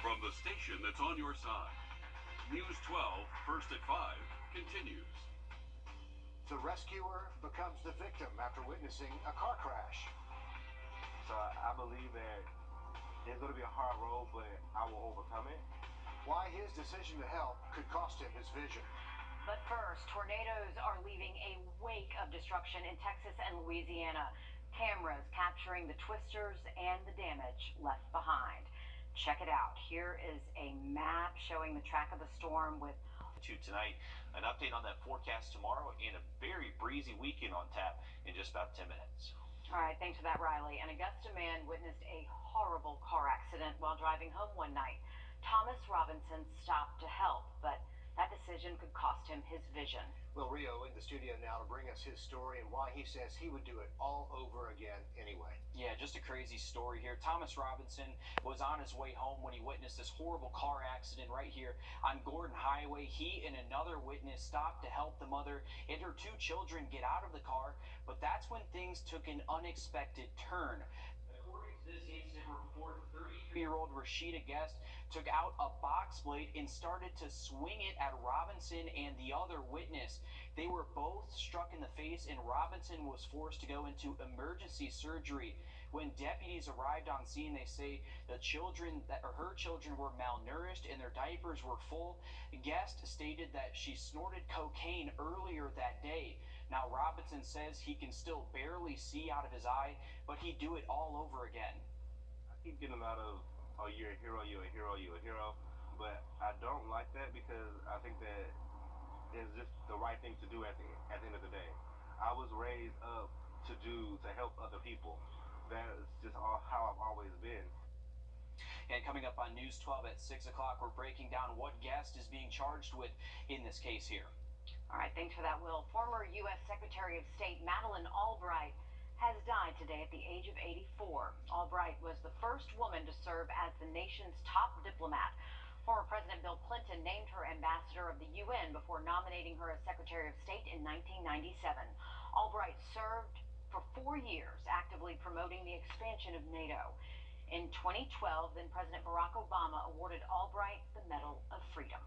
From the station that's on your side, News 12, first at 5, continues. The rescuer becomes the victim after witnessing a car crash. So I believe that it's going to be a hard road, but I will overcome it. Why his decision to help could cost him his vision. But first, tornadoes are leaving a wake of destruction in Texas and Louisiana. Cameras capturing the twisters and the damage left behind. Check it out. Here is a map showing the track of the storm with tonight. An update on that forecast tomorrow, and a very breezy weekend on tap in just about 10 minutes. All right, thanks for that, Riley. An Augusta man witnessed a horrible car accident while driving home one night. Thomas Robinson stopped to help, but that decision could cost him his vision. Will Rio in the studio now to bring us his story and why he says he would do it all over again anyway. Yeah, just a crazy story here. Thomas Robinson was on his way home when he witnessed this horrible car accident right here on Gordon Highway. He and another witness stopped to help the mother and her 2 children get out of the car, but that's when things took an unexpected turn. According to this incident report, 33-year-old Rashida Guest took out a box blade and started to swing it at Robinson and the other witness. They were both struck in the face, and Robinson was forced to go into emergency surgery. When deputies arrived on scene, they say her children were malnourished and their diapers were full. Guest stated that she snorted cocaine earlier that day. Now Robinson says he can still barely see out of his eye, but he'd do it all over again. I keep getting a lot of, oh, you're a hero, you're a hero, you're a hero. But I don't like that because I think that it's just the right thing to do at the end of the day. I was raised up to help other people. That's just how I've always been. And coming up on News 12 at 6 o'clock, we're breaking down what Guest is being charged with in this case here. All right, thanks for that, Will. Former U.S. Secretary of State Madeleine Albright has died today at the age of 84. Albright was the first woman to serve as the nation's top diplomat. Former President Bill Clinton named her ambassador of the UN before nominating her as Secretary of State in 1997. Albright served for 4 years, actively promoting the expansion of NATO. In 2012, then President Barack Obama awarded Albright the Medal of Freedom.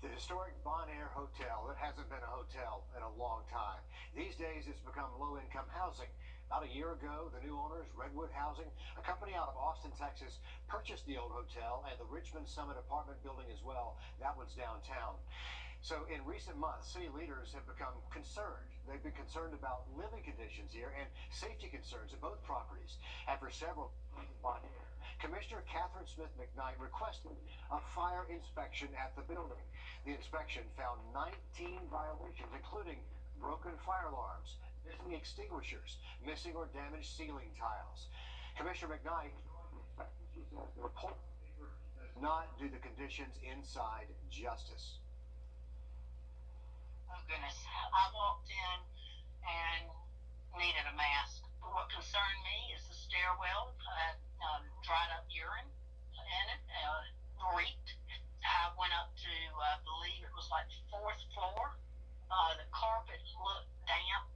The historic Bon Air Hotel, it hasn't been a hotel in a long time. These days, it's become low-income housing. About a year ago, the new owners, Wrdw Housing, a company out of Austin, Texas, purchased the old hotel and the Richmond Summit apartment building as well. That one's downtown. So in recent months, city leaders have become concerned. They've been concerned about living conditions here and safety concerns at both properties. After several Bon Air, Commissioner Catherine Smith McKnight requested a fire inspection at the building. The inspection found 19 violations, including broken fire alarms, missing extinguishers, missing or damaged ceiling tiles. Commissioner McKnight report does not do the conditions inside justice. Oh goodness, I walked in and needed a mask. What concerned me is the stairwell had dried up urine in it, reeked. I went up to, I believe it was like the 4th floor. The carpet looked damp.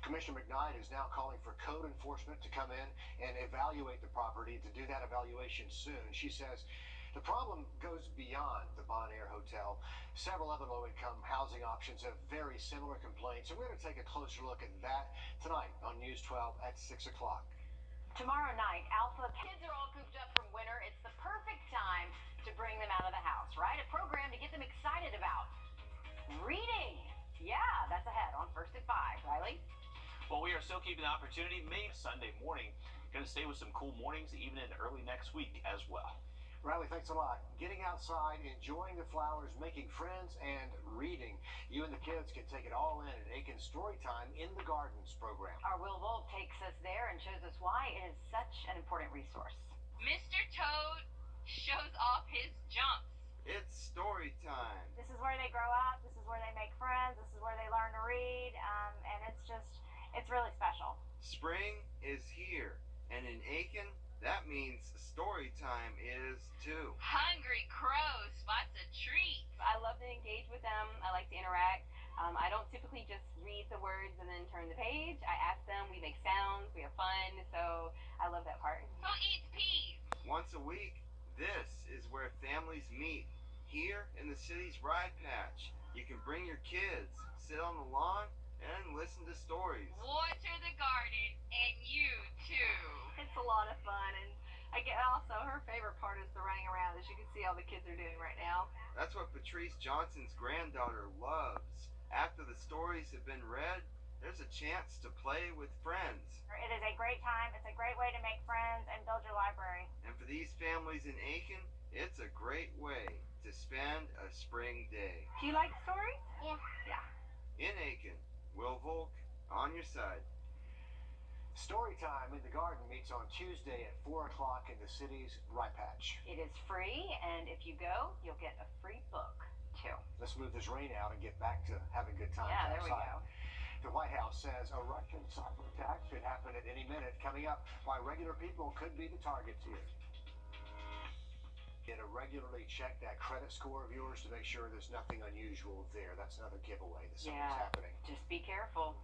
Commissioner McKnight is now calling for code enforcement to come in and evaluate the property, to do that evaluation soon. She says the problem goes beyond the Bon Air Hotel. Several other low-income housing options have very similar complaints, and we're going to take a closer look at that tonight on News 12 at 6 o'clock. Tomorrow night, Alpha kids are all cooped up from winter. It's the perfect time to bring them out of the house, right? A program to get them excited about reading. Yeah, that's ahead on First at 5. Riley? Well, we are still keeping the opportunity, maybe Sunday morning. Going to stay with some cool mornings, even into early next week as well. Riley, thanks a lot. Getting outside, enjoying the flowers, making friends, and reading. You and the kids can take it all in at Aiken's Storytime in the Gardens program. Our Will Volk takes us there and shows us why it is such an important resource. Mr. Toad shows off his jumps. It's story time. This is where they grow up. This is where they make friends. This is where they learn to read. And it's really special. Spring is here. And in Aiken, that means story time is too. Hungry Crow spots a treat. I love to engage with them. I like to interact. I don't typically just read the words and then turn the page. I ask them, we make sounds, we have fun, so I love that part. So once a week, this is where families meet. Here in the city's Ride Patch, you can bring your kids, sit on the lawn, and listen to stories. Water the garden, and you too. It's a lot of fun, and also her favorite part is the running around, as you can see all the kids are doing right now. That's what Patrice Johnson's granddaughter loves. After the stories have been read, there's a chance to play with friends. It is a great time. It's a great way to make friends and build your library. And for these families in Aiken, it's a great way to spend a spring day. Do you like stories? Yeah. In Aiken, Will Volk, on your side. Storytime in the Garden meets on Tuesday at 4 o'clock in the city's Rye Patch. It is free, and if you go, you'll get a free book, too. Let's move this rain out and get back to having good times Yeah, there we outside. go. The White House says a Russian cyber attack could happen at any minute. Coming up, why regular people could be the targets here. Get to regularly check that credit score of yours to make sure there's nothing unusual there. That's another giveaway that something's happening. Just be careful.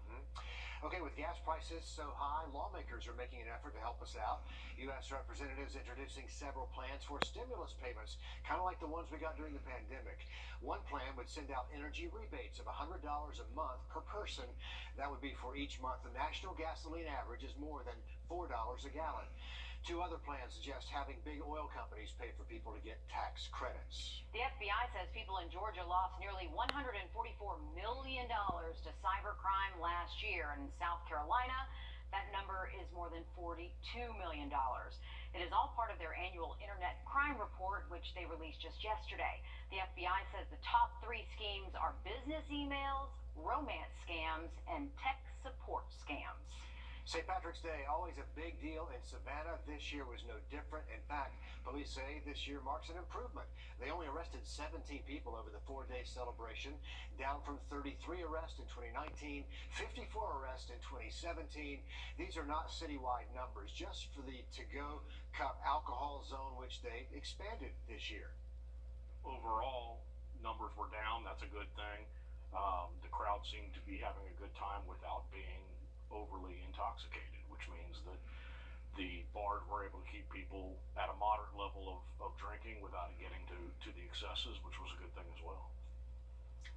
Okay, with gas prices so high, lawmakers are making an effort to help us out. U.S. representatives introducing several plans for stimulus payments, kind of like the ones we got during the pandemic. One plan would send out energy rebates of $100 a month per person. That would be for each month. The national gasoline average is more than $4 a gallon. Two other plans suggest having big oil companies pay for people to get tax credits. The FBI says people in Georgia lost nearly $144 million to cybercrime last year. And in South Carolina, that number is more than $42 million. It is all part of their annual Internet Crime Report, which they released just yesterday. The FBI says the top 3 schemes are business emails, romance scams, and tech support scams. St. Patrick's Day, always a big deal in Savannah. This year was no different. In fact, police say this year marks an improvement. They only arrested 17 people over the 4-day celebration, down from 33 arrests in 2019, 54 arrests in 2017. These are not citywide numbers, just for the to-go cup alcohol zone, which they expanded this year. Overall, numbers were down. That's a good thing. The crowd seemed to be having a good time without being overly intoxicated, which means that the bars were able to keep people at a moderate level of drinking without it getting to the excesses, which was a good thing as well.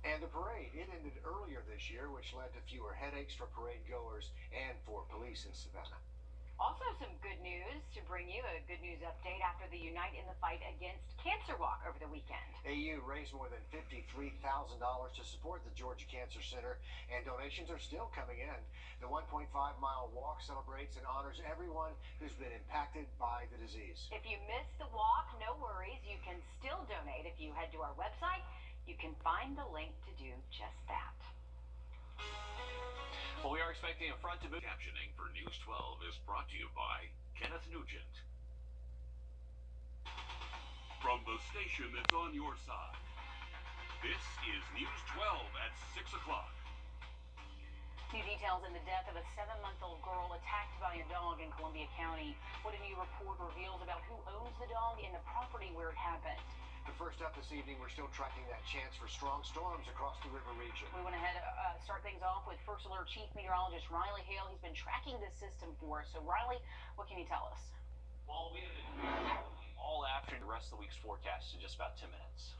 And the parade, it ended earlier this year, which led to fewer headaches for parade goers and for police in Savannah. Also some good news to bring you, a good news update after the Unite in the Fight Against Cancer Walk over the weekend. AU raised more than $53,000 to support the Georgia Cancer Center, and donations are still coming in. The 1.5-mile walk celebrates and honors everyone who's been impacted by the disease. If you missed the walk, no worries. You can still donate if you head to our website. You can find the link to do just that. Well, we are expecting a front to boot. Captioning for News 12 is brought to you by Kenneth Nugent. From the station that's on your side, this is News 12 at 6 o'clock. New details in the death of a 7-month-old girl attacked by a dog in Columbia County. What a new report reveals about who owns the dog and the property where it happened. The first up this evening, we're still tracking that chance for strong storms across the river region. We went ahead start things off with First Alert Chief Meteorologist Riley Hale. He's been tracking this system for us. So, Riley, what can you tell us? Well, we have been all after the rest of the week's forecast in just about 10 minutes.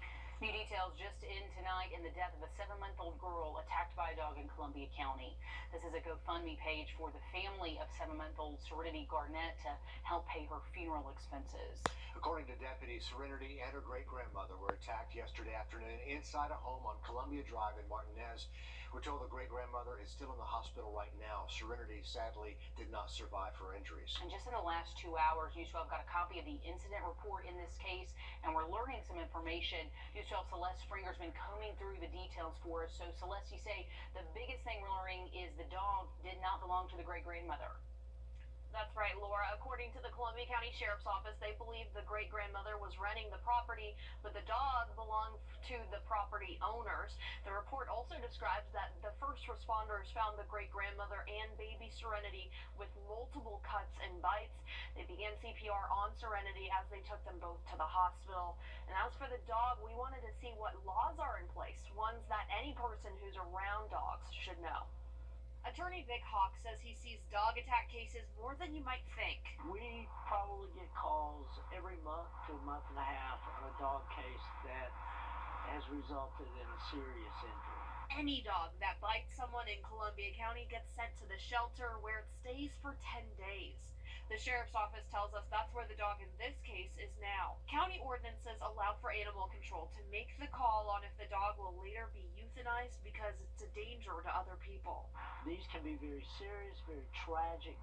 New details just in tonight in the death of a 7-month-old girl attacked by a dog in Columbia County. This is a GoFundMe page for the family of 7-month-old Serenity Garnett to help pay her funeral expenses. According to deputies, Serenity and her great-grandmother were attacked yesterday afternoon inside a home on Columbia Drive in Martinez. We're told the great-grandmother is still in the hospital right now. Serenity, sadly, did not survive her injuries. And just in the last 2 hours, News 12 got a copy of the incident report in this case, and we're learning some information. News 12 Celeste Springer's been combing through the details for us. So, Celeste, you say the biggest thing we're learning is the dog did not belong to the great-grandmother. That's right, Laura. According to the Columbia County Sheriff's Office, they believe the great-grandmother was renting the property, but the dog belonged to the property owners. The report also describes that the first responders found the great-grandmother and baby Serenity with multiple cuts and bites. They began CPR on Serenity as they took them both to the hospital. And as for the dog, we wanted to see what laws are in place, ones that any person who's around dogs should know. Attorney Vic Hawk says he sees dog attack cases more than you might think. We probably get calls every month to a month and a half on a dog case that has resulted in a serious injury. Any dog that bites someone in Columbia County gets sent to the shelter where it stays for 10 days. The sheriff's office tells us that's where the dog in this case is now. County ordinances allow for animal control to make the call on if the dog will later be euthanized because it's a danger to other people. These can be very serious, very tragic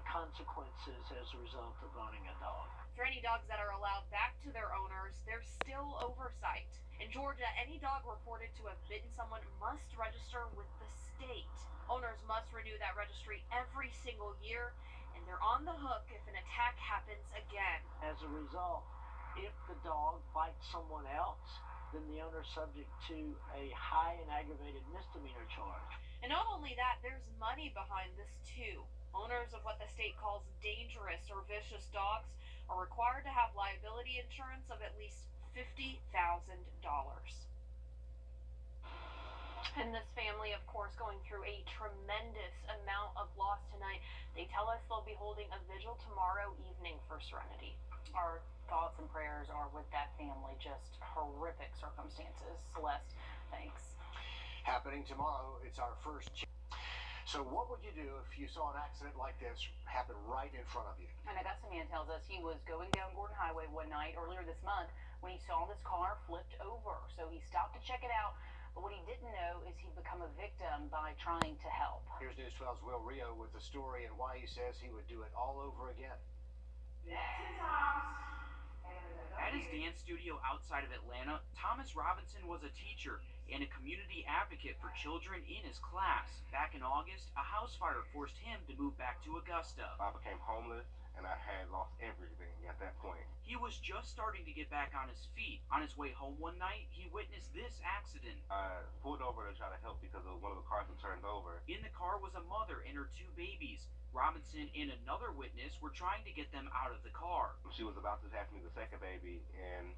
consequences as a result of owning a dog. For any dogs that are allowed back to their owners, there's still oversight. In Georgia, any dog reported to have bitten someone must register with the state. Owners must renew that registry every single year, and they're on the hook if an attack happens again. As a result, if the dog bites someone else, then the owner is subject to a high and aggravated misdemeanor charge. And not only that, there's money behind this too. Owners of what the state calls dangerous or vicious dogs are required to have liability insurance of at least $50,000. And this family, of course, going through a tremendous amount of loss tonight. They tell us they'll be holding a vigil tomorrow evening for Serenity. Our thoughts and prayers are with that family. Just horrific circumstances. Celeste, thanks. Happening tomorrow, it's our first. So what would you do if you saw an accident like this happen right in front of you? An Augusta man tells us he was going down Gordon Highway one night earlier this month when he saw this car flipped over. So he stopped to check it out. But what he didn't know is he'd become a victim by trying to help. Here's News 12's Wrdw with the story and why he says he would do it all over again. At his dance studio outside of Atlanta, Thomas Robinson was a teacher and a community advocate for children in his class. Back in August, a house fire forced him to move back to Augusta. I became homeless, and I had lost everything at that point. He was just starting to get back on his feet. On his way home one night, he witnessed this accident. I pulled over to try to help because one of the cars had turned over. In the car was a mother and her 2 babies. Robinson and another witness were trying to get them out of the car. She was about to have me the second baby, and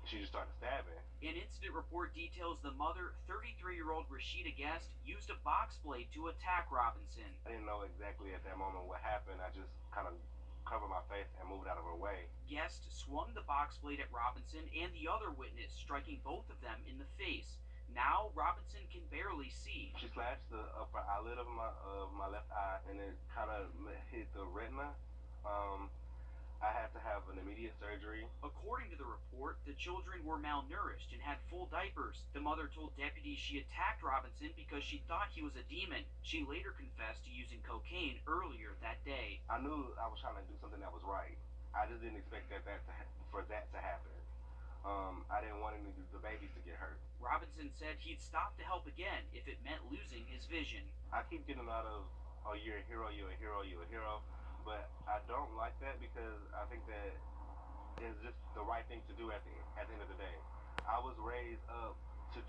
she just started stabbing. An incident report details the mother, 33-year-old Rashida Guest, used a box blade to attack Robinson. I didn't know exactly at that moment what happened. I just kind of covered my face and moved out of her way. Guest swung the box blade at Robinson and the other witness, striking both of them in the face. Now Robinson can barely see. She slashed the upper eyelid of my left eye, and it kind of hit the retina. I had to have an immediate surgery. According to the report, the children were malnourished and had full diapers. The mother told deputies she attacked Robinson because she thought he was a demon. She later confessed to using cocaine earlier that day. I knew I was trying to do something that was right. I just didn't expect for that to happen. I didn't want any of the babies to get hurt. Robinson said he'd stop to help again if it meant losing his vision. I keep getting a lot of, oh, you're a hero, you're a hero, you're a hero. But I don't like that because I think that it's just the right thing to do at the end of the day. I was raised up to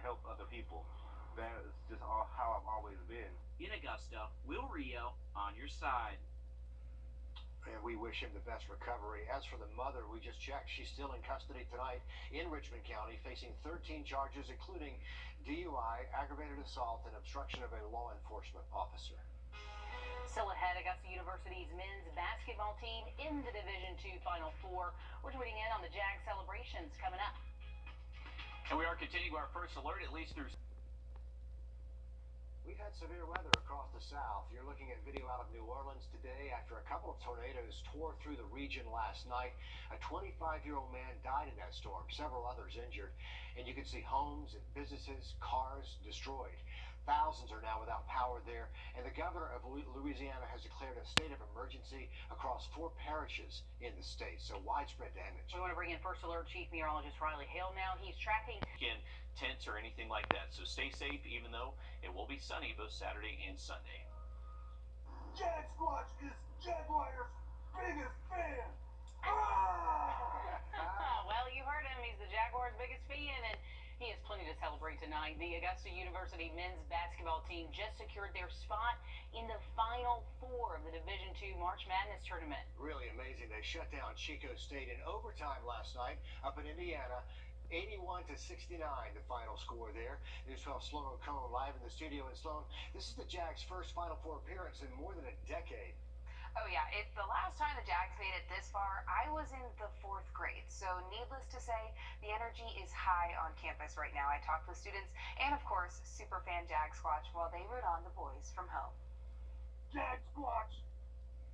help other people. That's just how I've always been. In Augusta, Will Rio on your side. And we wish him the best recovery. As for the mother, we just checked. She's still in custody tonight in Richmond County, facing 13 charges, including DUI, aggravated assault, and obstruction of a law enforcement officer. Still ahead, Augusta University's men's basketball team in the Division II Final Four. We're joining in on the Jag celebrations coming up. And we are continuing our first alert, at least through. We've had severe weather across the south. You're looking at video out of New Orleans today after a couple of tornadoes tore through the region last night. A 25-year-old man died in that storm, several others injured. And you can see homes and businesses, cars destroyed. Thousands are now without power there, and the governor of Louisiana has declared a state of emergency across 4 parishes in the state, so widespread damage. We want to bring in First Alert Chief Meteorologist Riley Hale now. He's tracking Tents or anything like that, so stay safe even though it will be sunny both Saturday and Sunday. Jag Squatch is Jaguar's biggest fan. Well, you heard him. He's the Jaguars' biggest fan, and he has plenty to celebrate tonight. The Augusta University men's basketball team just secured their spot in the Final Four of the Division II March Madness tournament. Really amazing. They shut down Chico State in overtime last night up in Indiana. 81-69, the final score there. News 12 Sloan Cone live in the studio in Sloan. This is the Jags' first Final Four appearance in more than a decade. Oh yeah, it's the last time the Jags made it this far. I was in the 4th grade, so needless to say, the energy is high on campus right now. I talked with students and, of course, superfan Jag Squatch while they root on the boys from home. Jag Squatch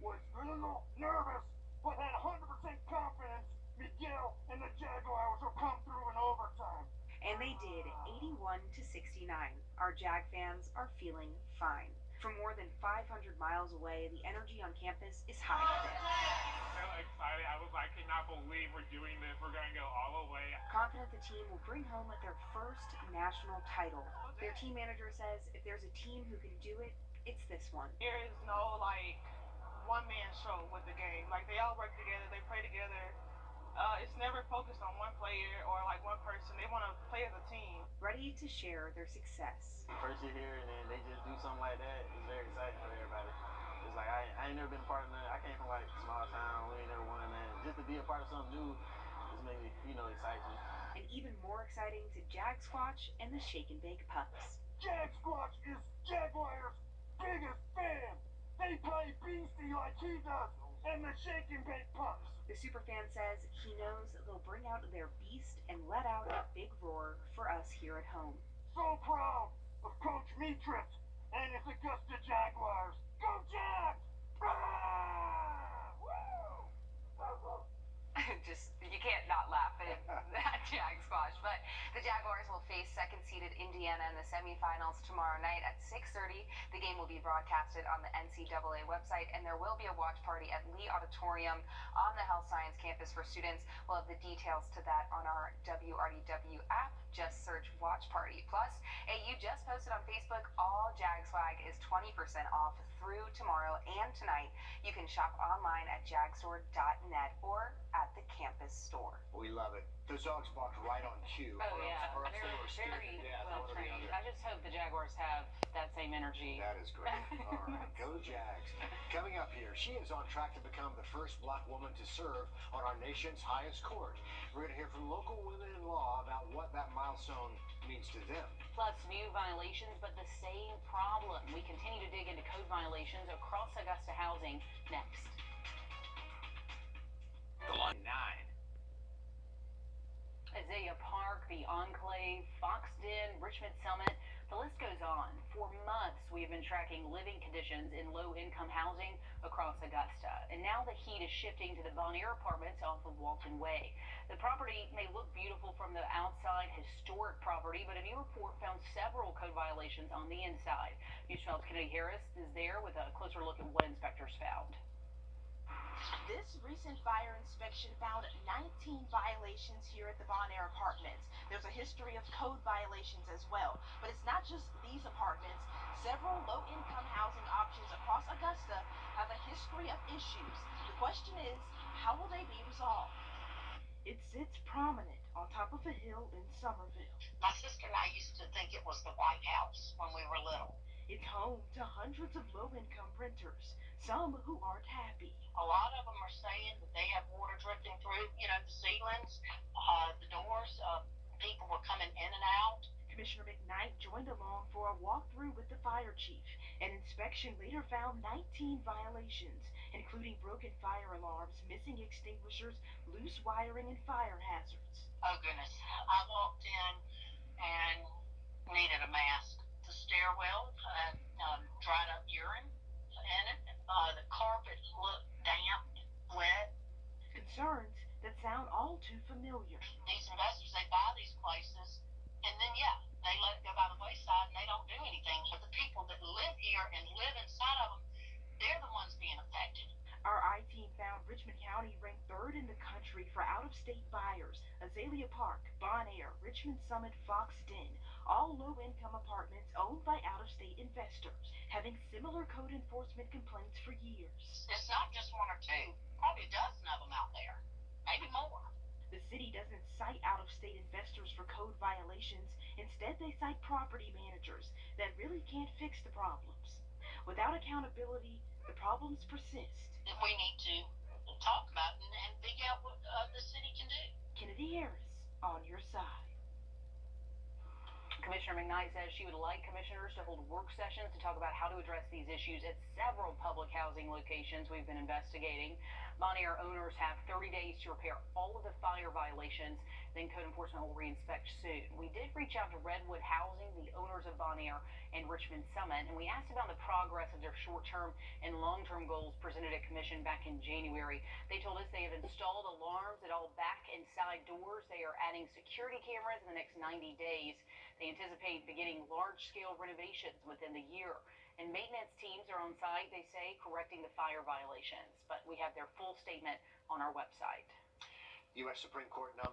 was a little nervous, but had 100% confidence Miguel and the Jaguars will come through in overtime. And they did, 81-69. Our Jag fans are feeling fine. From more than 500 miles away, the energy on campus is high today. So excited. I cannot believe we're doing this. We're going to go all the way. Confident the team will bring home their first national title. Their team manager says if there's a team who can do it, it's this one. There is no, one-man show with the game. They all work together. They play together. It's never focused on one player or one person. They want to play as a team. Ready to share their success. First year here, and then they just do something like that. It's very exciting for everybody. It's I ain't never been a part of that. I came from small town. We ain't never won that. Just to be a part of something new just made me, excited. And even more exciting to Jag Squatch and the Shake and Bake Pups. Jag Squatch is Jaguars' biggest fan. They play beastie like he does, and the Shake and Bake Pups. The superfan says he knows they'll bring out their beast and let out a big roar for us here at home. So proud of Coach Mitris and his Augusta Jaguars. Go Jags! Just, you can't not laugh at that Jag Squash. But the Jaguars will face second-seeded Indiana in the semifinals tomorrow night at 6:30. The game will be broadcasted on the NCAA website, and there will be a watch party at Lee Auditorium on the Health Science campus for students. We'll have the details to that on our WRDW app. Just search Watch Party. Plus, you just posted on Facebook, all Jag swag is 20% off through tomorrow and tonight. You can shop online at jagstore.net or at the campus store. We love it. Those dogs barked right on cue. Oh, yeah. Or else They're they were scared. very Yeah, well one or the trained. other. I just hope the Jaguars have that same energy. That is great. All right, go Jags. Coming up here, she is on track to become the first black woman to serve on our nation's highest court. We're going to hear from local women in law about what that milestone means to them. Plus new violations, but the same problem. We continue to dig into code violations across Augusta housing next. The line 9. Azalea Park, the Enclave, Fox Den, Richmond Summit, the list goes on. For months, we've been tracking living conditions in low-income housing across Augusta. And now the heat is shifting to the Bon Air apartments off of Walton Way. The property may look beautiful from the outside, historic property, but a new report found several code violations on the inside. News 12's Kennedy Harris is there with a closer look at what inspectors found. This recent fire inspection found 19 violations here at the Bon Air apartments. There's a history of code violations as well. But it's not just these apartments. Several low-income housing options across Augusta have a history of issues. The question is, how will they be resolved? It sits prominent on top of a hill in Somerville. My sister and I used to think it was the White House when we were little. It's home to hundreds of low-income renters, some who aren't happy. A lot of them are saying that they have water drifting through, the ceilings, the doors. People were coming in and out. Commissioner McKnight joined along for a walkthrough with the fire chief. An inspection later found 19 violations, including broken fire alarms, missing extinguishers, loose wiring, and fire hazards. Oh, goodness. I walked in and needed a mask. The stairwell had dried up urine in it. The carpet looked damp, wet. Concerns that sound all too familiar. These investors, they buy these places, and then, they let it go by the wayside, and they don't do anything. But the people that live here and live inside of them, they're the ones being affected. Our I-team found Richmond County ranked 3rd in the country for out-of-state buyers. Azalea Park, Bon Air, Richmond Summit, Fox Den, all low-income apartments owned by out-of-state investors, having similar code enforcement complaints for years. It's not just one or two, probably a dozen of them out there, maybe more. The city doesn't cite out-of-state investors for code violations. Instead, they cite property managers that really can't fix the problems. Without accountability, the problems persist. We need to talk about it and figure out what the city can do. Kennedy Harris, on your side. Commissioner McKnight says she would like commissioners to hold work sessions to talk about how to address these issues at several public housing locations we've been investigating. Bon Air owners have 30 days to repair all of the fire violations, then code enforcement will reinspect soon. We did reach out to Wrdw Housing, the owners of Bon Air and Richmond Summit, and we asked about the progress of their short-term and long-term goals presented at commission back in January. They told us they have installed alarms at all back and side doors. They are adding security cameras in the next 90 days. They anticipate beginning large-scale renovations within the year. And maintenance teams are on site, they say, correcting the fire violations. But we have their full statement on our website. U.S. Supreme Court nominated